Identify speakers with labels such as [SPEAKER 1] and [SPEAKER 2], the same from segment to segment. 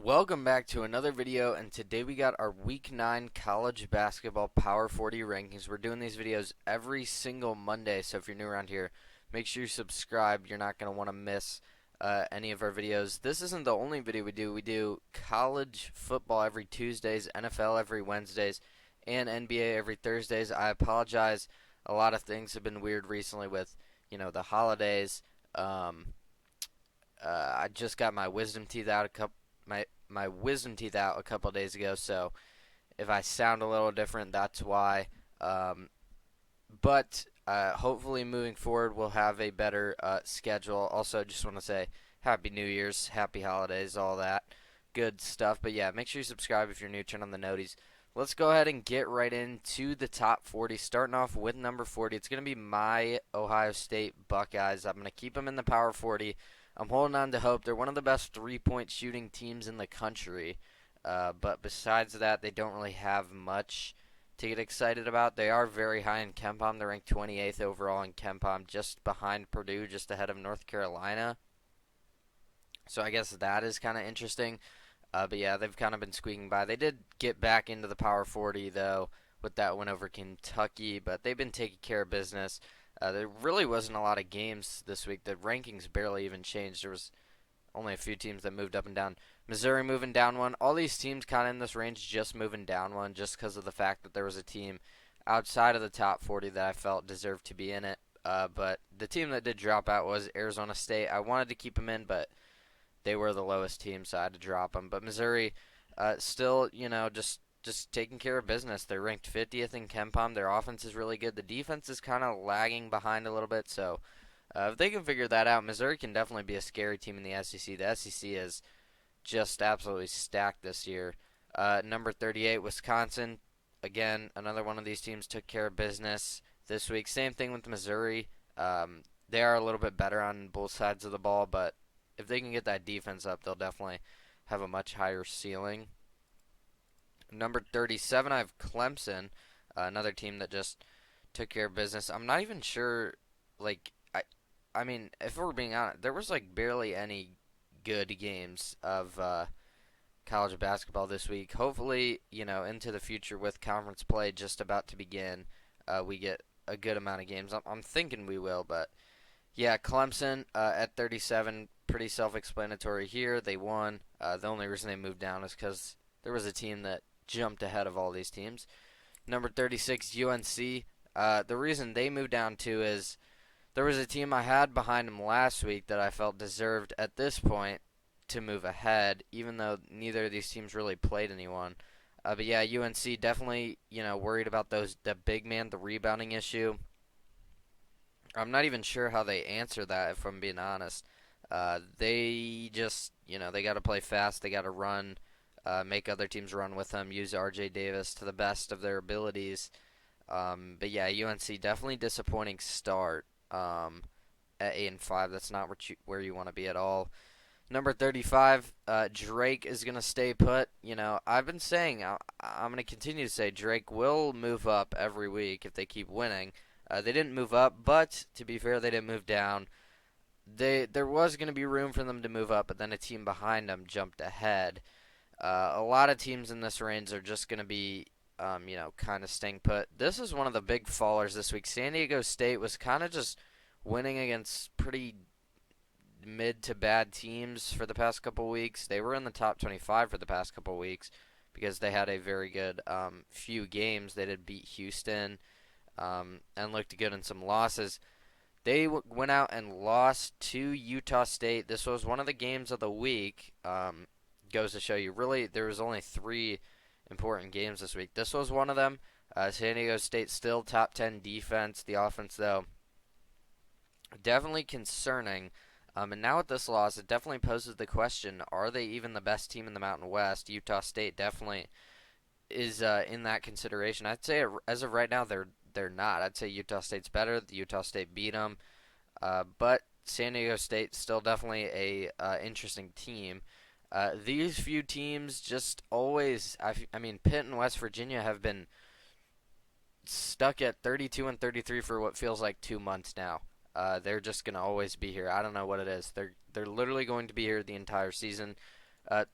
[SPEAKER 1] Welcome back to another video, and today we got our Week 9 college basketball Power 40 rankings. We're doing these videos every single Monday, so if you're new around here, make sure you subscribe. You're not going to want to miss any of our videos. This isn't the only video we do. We do college football every Tuesdays, NFL every Wednesdays, and NBA every Thursdays. I apologize. A lot of things have been weird recently with, the holidays. I just got my wisdom teeth out my wisdom teeth out a couple days ago, so if I sound a little different, that's why. But hopefully, moving forward, we'll have a better schedule. Also, just want to say Happy New Year's, Happy Holidays, all that good stuff. But yeah, make sure you subscribe if you're new, turn on the noties. Let's go ahead and get right into the top 40. Starting off with number 40, it's going to be my Ohio State Buckeyes. I'm going to keep them in the Power 40. I'm holding on to hope. They're one of the best three-point shooting teams in the country. But besides that, they don't really have much to get excited about. They are very high in KenPom. They're ranked 28th overall in KenPom, just behind Purdue, just ahead of North Carolina. So I guess that is kind of interesting. But yeah, they've kind of been squeaking by. They did get back into the Power 40, though, with that win over Kentucky, but they've been taking care of business. There really wasn't a lot of games this week. The rankings barely even changed. There was only a few teams that moved up and down. Missouri moving down one. All these teams kind of in this range just moving down one just because of the fact that there was a team outside of the top 40 that I felt deserved to be in it. But the team that did drop out was Arizona State. I wanted to keep them in, but they were the lowest team, so I had to drop them. But Missouri still, just taking care of business. They're ranked 50th in KenPom. Their offense is really good. The defense is kind of lagging behind a little bit, so if they can figure that out, Missouri can definitely be a scary team in the SEC. The SEC is just absolutely stacked this year. Number 38, Wisconsin. Again, another one of these teams took care of business this week. Same thing with Missouri. They are a little bit better on both sides of the ball, but if they can get that defense up, they'll definitely have a much higher ceiling. Number 37, I have Clemson, another team that just took care of business. I'm not even sure, I mean, if we're being honest, there was like barely any good games of college basketball this week. Hopefully, into the future with conference play just about to begin, we get a good amount of games. I'm thinking we will, but yeah, Clemson at 37, pretty self-explanatory here. They won. The only reason they moved down is because there was a team that jumped ahead of all these teams. Number 36, UNC. The reason they moved down too is there was a team I had behind them last week that I felt deserved at this point to move ahead, even though neither of these teams really played anyone. But yeah, UNC definitely, worried about the big man, the rebounding issue. I'm not even sure how they answer that, if I'm being honest. They just, they got to play fast. They got to run, make other teams run with them, use R.J. Davis to the best of their abilities. But yeah, UNC definitely disappointing start at 8-5. That's not where you want to be at all. Number 35, Drake is going to stay put. I've been saying, I'm going to continue to say Drake will move up every week if they keep winning. They didn't move up, but to be fair, they didn't move down. There was going to be room for them to move up, but then a team behind them jumped ahead. A lot of teams in this range are just going to be, kind of staying put. This is one of the big fallers this week. San Diego State was kind of just winning against pretty mid to bad teams for the past couple weeks. They were in the top 25 for the past couple weeks because they had a very good few games. They did beat Houston and looked good in some losses. They went out and lost to Utah State. This was one of the games of the week. Goes to show you, really, there was only 3 important games this week. This was one of them. San Diego State still top 10 defense. The offense, though, definitely concerning. And now with this loss, it definitely poses the question, are they even the best team in the Mountain West? Utah State definitely is in that consideration. I'd say as of right now, they're not. I'd say Utah State's better. Utah State beat them. But San Diego State still definitely a interesting team. These few teams just always, I mean, Pitt and West Virginia have been stuck at 32 and 33 for what feels like 2 months now. They're just gonna always be here. I don't know what it is. They're literally going to be here the entire season.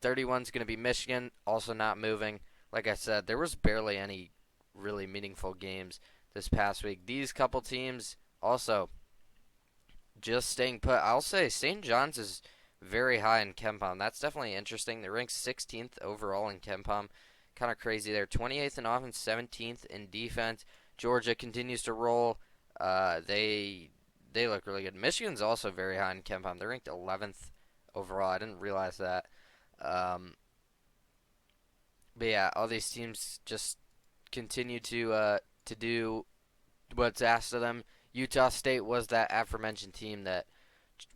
[SPEAKER 1] 31 is going to be Michigan, also not moving. Like I said, there was barely any really meaningful games this past week. These couple teams also just staying put. I'll say St. John's is very high in KenPom. That's definitely interesting. They're ranked 16th overall in KenPom. Kind of crazy there. 28th in offense, 17th in defense. Georgia continues to roll. They look really good. Michigan's also very high in KenPom. They're ranked 11th overall. I didn't realize that. Um, but yeah, all these teams just continue to do what's asked of them. Utah State was that aforementioned team that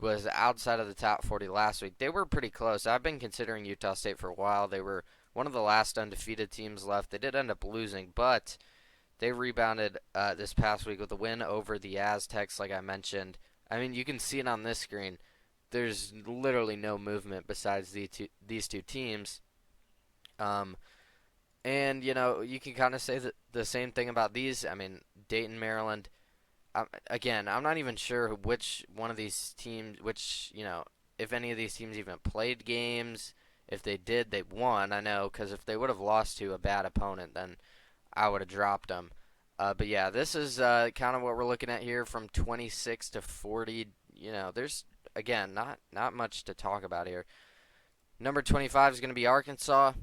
[SPEAKER 1] was outside of the top 40 last week. They were pretty close. I've been considering Utah State for a while. They were one of the last undefeated teams left. They did end up losing, but they rebounded this past week with a win over the Aztecs, like I mentioned. I mean, you can see it on this screen. There's literally no movement besides these two teams. Um, and, you can kind of say the same thing about these. I mean, Dayton, Maryland. Again, I'm not even sure which one of these teams, if any of these teams even played games. If they did, they won. I know, because if they would have lost to a bad opponent, then I would have dropped them. But yeah, this is kind of what we're looking at here from 26 to 40. There's again not much to talk about here. Number 25 is going to be Arkansas.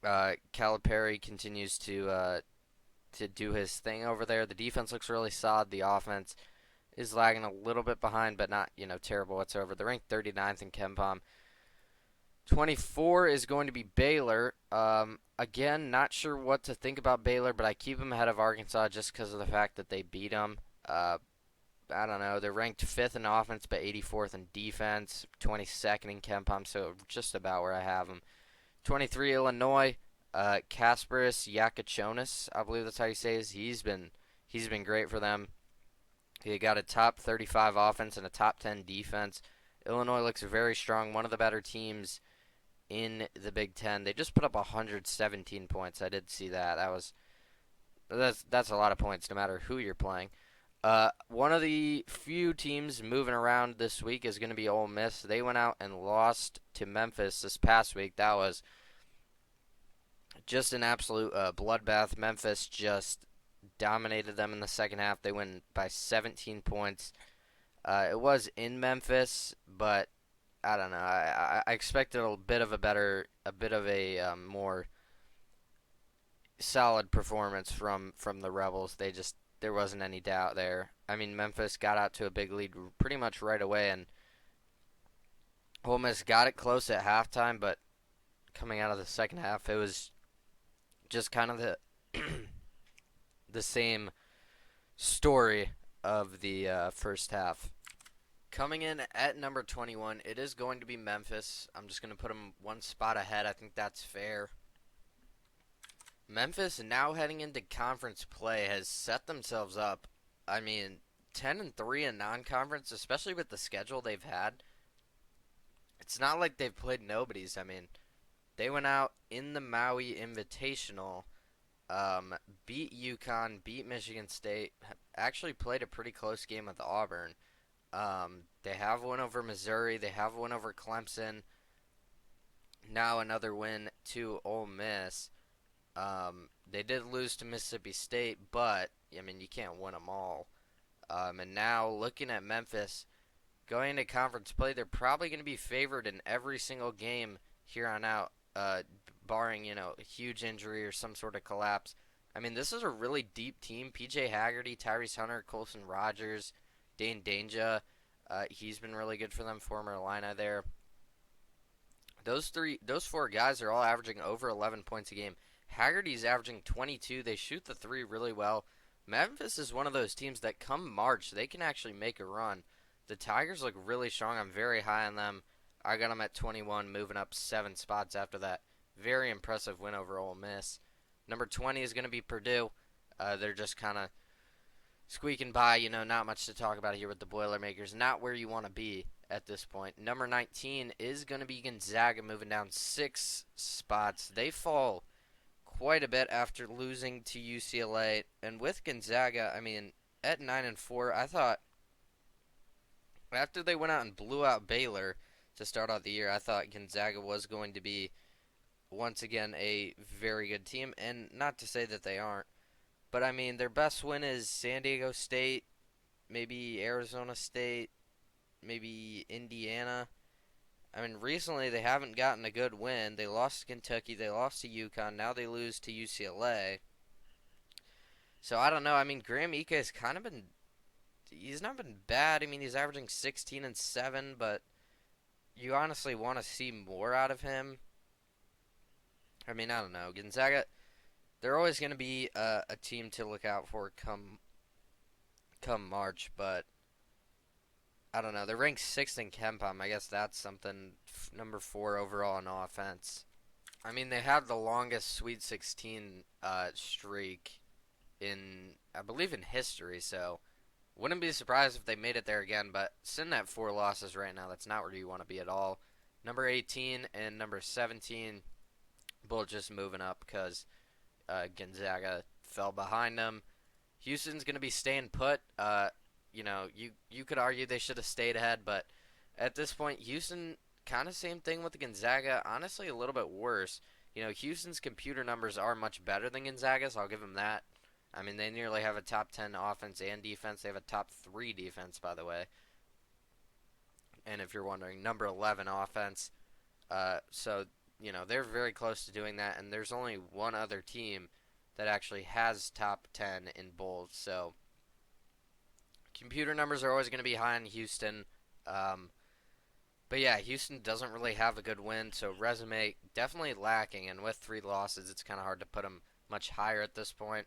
[SPEAKER 1] Calipari continues to do his thing over there. The defense looks really solid. The offense is lagging a little bit behind, but not terrible whatsoever. They're ranked 39th in KenPom. 24 is going to be Baylor. Again, not sure what to think about Baylor, but I keep them ahead of Arkansas just because of the fact that they beat them. I don't know. They're ranked 5th in offense, but 84th in defense. 22nd in KenPom, so just about where I have them. 23 Illinois. Kasparis Yakachonis, I believe that's how you say it. He's been great for them. He got a top 35 offense and a top 10 defense. Illinois looks very strong. One of the better teams in the Big Ten. They just put up 117 points. I did see that. That's a lot of points, no matter who you're playing. One of the few teams moving around this week is going to be Ole Miss. They went out and lost to Memphis this past week. That was just an absolute bloodbath. Memphis just dominated them in the second half. They win by 17 points. It was in Memphis, but I don't know. I expected a bit of a more solid performance from the Rebels. There wasn't any doubt there. I mean, Memphis got out to a big lead pretty much right away, and Ole Miss got it close at halftime, but coming out of the second half, it was just kind of the same story of the first half. Coming in at number 21, it is going to be Memphis. I'm just going to put them one spot ahead. I think that's fair. Memphis, now heading into conference play, has set themselves up. I mean, 10-3 in non-conference, especially with the schedule they've had. It's not like they've played nobodies. I mean, they went out in the Maui Invitational, beat UConn, beat Michigan State, actually played a pretty close game with Auburn. They have one over Missouri. They have one over Clemson. Now another win to Ole Miss. They did lose to Mississippi State, but, I mean, you can't win them all. And now, looking at Memphis, going into conference play, they're probably going to be favored in every single game here on out, barring, a huge injury or some sort of collapse. I mean, this is a really deep team. P.J. Haggerty, Tyrese Hunter, Colson Rogers, Dane Dainja. He's been really good for them, former Illini there. Those four guys are all averaging over 11 points a game. Haggerty's averaging 22. They shoot the three really well. Memphis is one of those teams that come March, they can actually make a run. The Tigers look really strong. I'm very high on them. I got them at 21, moving up 7 spots after that very impressive win over Ole Miss. Number 20 is going to be Purdue. They're just kind of squeaking by, not much to talk about here with the Boilermakers. Not where you want to be at this point. Number 19 is going to be Gonzaga, moving down 6 spots. They fall quite a bit after losing to UCLA. And with Gonzaga, I mean, at 9-4, I thought after they went out and blew out Baylor to start out the year. I thought Gonzaga was going to be once again a very good team, and not to say that they aren't, but I mean their best win is San Diego State, maybe Arizona State, maybe Indiana. I mean, recently they haven't gotten a good win. They lost to Kentucky, they lost to UConn, now they lose to UCLA. So I don't know. I mean, Graham Ika has kind of been. He's not been bad. I mean, he's averaging 16 and 7, but you honestly want to see more out of him. I mean, I don't know. Gonzaga, they're always going to be a team to look out for come March, but I don't know. They're ranked sixth in KenPom. I guess that's something. Number 4 overall in offense. I mean, they have the longest Sweet 16 streak in, I believe, in history. So wouldn't be surprised if they made it there again. But sitting at 4 losses right now, that's not where you want to be at all. Number 18 and number 17, both just moving up because Gonzaga fell behind them. Houston's going to be staying put. You could argue they should have stayed ahead, but at this point, Houston kind of same thing with the Gonzaga. Honestly, a little bit worse. Houston's computer numbers are much better than Gonzaga's. I'll give them that. I mean, they nearly have a top 10 offense and defense. They have a top 3 defense, by the way. And if you're wondering, number 11 offense. They're very close to doing that. And there's only one other team that actually has top 10 in both. So computer numbers are always going to be high in Houston. But yeah, Houston doesn't really have a good win, so resume definitely lacking. And with 3 losses, it's kind of hard to put them much higher at this point.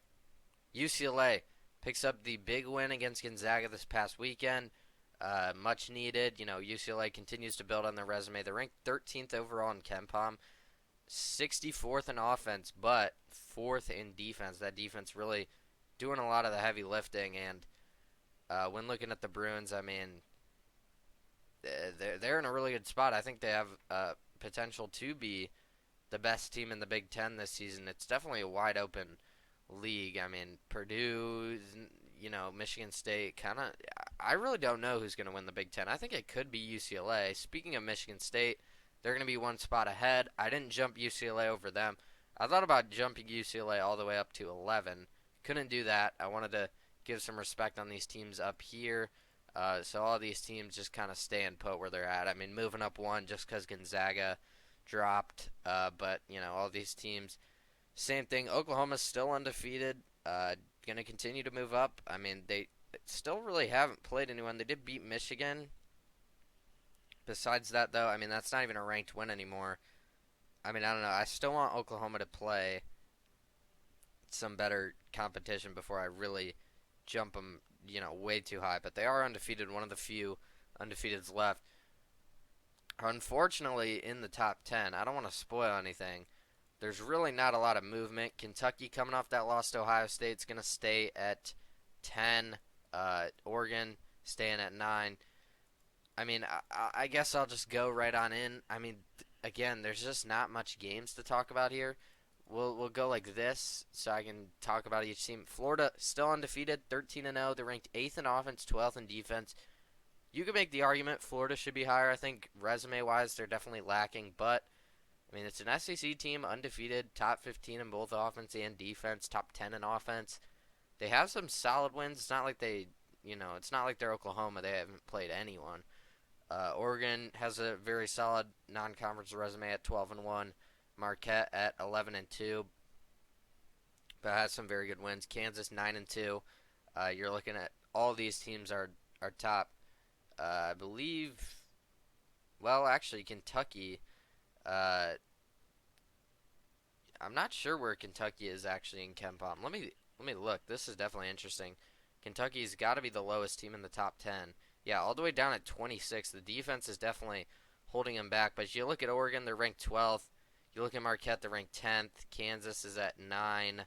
[SPEAKER 1] UCLA picks up the big win against Gonzaga this past weekend. Much needed. UCLA continues to build on their resume. They're ranked 13th overall in KenPom, 64th in offense, but 4th in defense. That defense really doing a lot of the heavy lifting. And when looking at the Bruins, I mean, they're in a really good spot. I think they have potential to be the best team in the Big Ten this season. It's definitely a wide open league. I mean, Purdue, Michigan State, I really don't know who's going to win the Big Ten. I think it could be UCLA. Speaking of Michigan State, they're going to be one spot ahead. I didn't jump UCLA over them. I thought about jumping UCLA all the way up to 11. Couldn't do that. I wanted to give some respect on these teams up here. So all these teams just kind of staying put where they're at. I mean, moving up one just because Gonzaga dropped. But, all these teams, same thing. Oklahoma's still undefeated. Going to continue to move up. I mean, they still really haven't played anyone. They did beat Michigan. Besides that, though, I mean, that's not even a ranked win anymore. I mean, I don't know. I still want Oklahoma to play some better competition before I really jump them, way too high. But they are undefeated, one of the few undefeateds left. Unfortunately, in the top 10, I don't want to spoil anything. There's really not a lot of movement. Kentucky, coming off that loss to Ohio State, is going to stay at 10. Oregon staying at 9. I mean, I guess I'll just go right on in. I mean, again, there's just not much games to talk about here. We'll go like this, so I can talk about each team. Florida still undefeated, 13-0. They're ranked 8th in offense, 12th in defense. You could make the argument Florida should be higher. I think resume-wise, they're definitely lacking, but I mean, it's an SEC team, undefeated, top 15 in both offense and defense, top 10 in offense. They have some solid wins. It's not like it's not like they're Oklahoma. They haven't played anyone. Oregon has a very solid non-conference resume at 12-1. Marquette at 11-2, but has some very good wins. Kansas 9-2. You're looking at all these teams are top. I believe. Well, actually, Kentucky. I'm not sure where Kentucky is actually in KenPom. Let me look. This is definitely interesting. Kentucky's got to be the lowest team in the top 10. Yeah, all the way down at 26. The defense is definitely holding them back. But you look at Oregon, they're ranked 12th. You look at Marquette, they're ranked 10th. Kansas is at 9.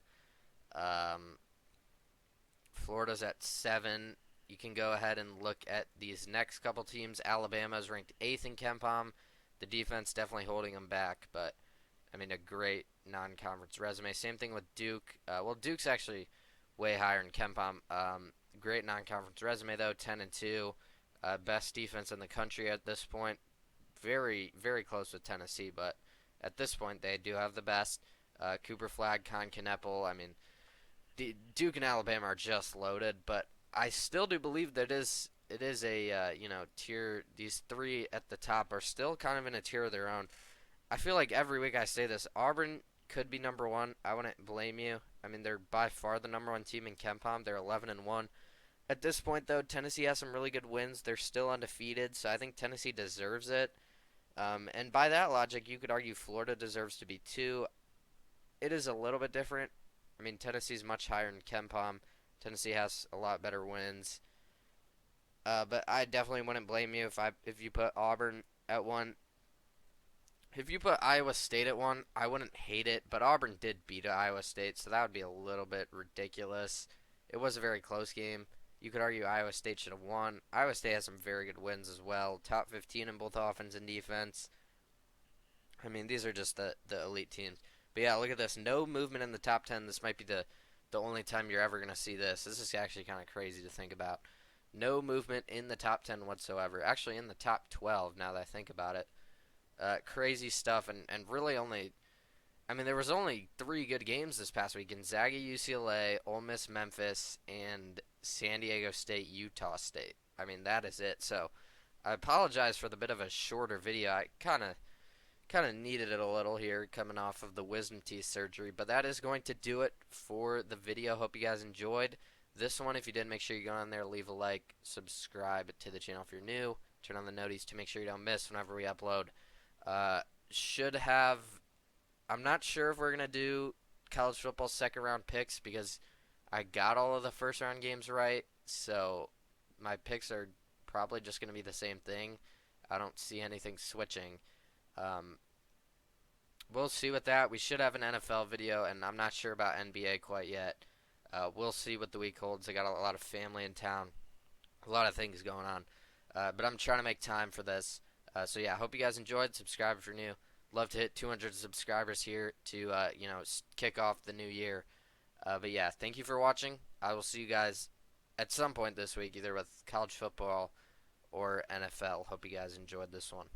[SPEAKER 1] Florida's at 7. You can go ahead and look at these next couple teams. Alabama is ranked 8th in KenPom. The defense definitely holding them back, but I mean, a great non-conference resume. Same thing with Duke. Duke's actually way higher in KenPom. Great non-conference resume though, 10-2. Best defense in the country at this point. very, very close with Tennessee, but at this point they do have the best. Cooper Flag, Con Kneppel. I mean, Duke and Alabama are just loaded, but I still do believe that it is a tier. These three at the top are still kind of in a tier of their own. I feel like every week I say this. Auburn could be number one. I wouldn't blame you. I mean, they're by far the number one team in KenPom. They're 11-1. At this point, though, Tennessee has some really good wins. They're still undefeated, so I think Tennessee deserves it. And by that logic, you could argue Florida deserves to be two. It is a little bit different. I mean, Tennessee's much higher in KenPom. Tennessee has a lot better wins. But I definitely wouldn't blame you if you put Auburn at one. If you put Iowa State at one, I wouldn't hate it. But Auburn did beat Iowa State, so that would be a little bit ridiculous. It was a very close game. You could argue Iowa State should have won. Iowa State has some very good wins as well. Top 15 in both offense and defense. I mean, these are just the elite teams. But yeah, look at this. No movement in the top 10. This might be the only time you're ever going to see this. This is actually kind of crazy to think about. No movement in the top 10 whatsoever. Actually, in the top 12, now that I think about it. Crazy stuff, and really only. I mean, there was only three good games this past week: Gonzaga, UCLA, Ole Miss, Memphis, and San Diego State, Utah State. I mean, that is it. So, I apologize for the bit of a shorter video. I kind of needed it a little here, coming off of the wisdom teeth surgery. But that is going to do it for the video. Hope you guys enjoyed this one. If you did, make sure you go on there, leave a like, subscribe to the channel if you're new, turn on the noties to make sure you don't miss whenever we upload. Should have. I'm not sure if we're gonna do college football second round picks because I got all of the first round games right, so my picks are probably just gonna be the same thing. I don't see anything switching. Um, we'll see with that. We should have an NFL video, and I'm not sure about NBA quite yet. We'll see what the week holds. I got a lot of family in town, a lot of things going on, but I'm trying to make time for this. So yeah, I hope you guys enjoyed. Subscribe if you're new. Love to hit 200 subscribers here to kick off the new year. But yeah, thank you for watching. I will see you guys at some point this week, either with college football or NFL. Hope you guys enjoyed this one.